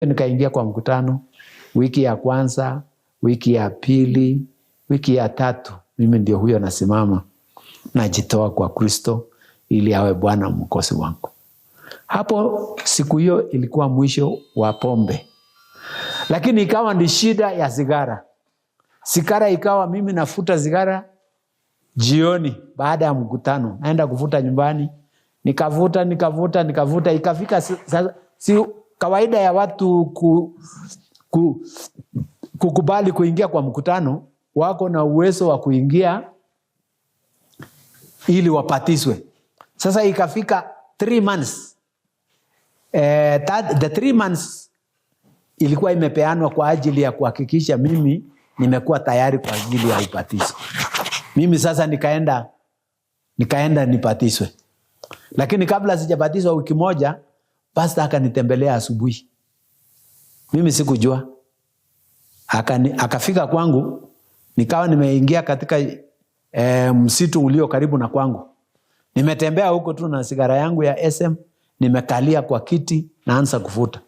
Nikaingia kwa mkutano, wiki ya kwanza, wiki ya pili, wiki ya tatu, mimi ndio huyo nasimama, najitoa kwa Kristo ili awe Bwana mwokozi wangu. Hapo siku hiyo ilikuwa mwisho wa pombe. Lakini ikawa ni shida ya sigara. Sigara ikawa mimi nafuta sigara jioni baada ya mkutano. Naenda kufuta nyumbani, nikavuta, ikafika si kawaida ya watu kukubali kuingia kwa mkutano, wako na uwezo wa kuingia ili wapatizwe. Sasa ikafika 3 months. The 3 months ilikuwa imepeanwa kwa ajili ya kuhakikisha mimi nimekuwa tayari kwa ajili ya ubatizo. Mimi sasa nikaenda nipatizwe. Lakini kabla sijabatizwa wiki moja, pastor akanitembelea asubuhi. Mimi sikujua. Akafika kwangu, nikawa nimeingia katika msitu ulio karibu na kwangu. Nimetembea huko tu na sigara yangu ya SM, nimekalia kwa kiti naanza kuvuta.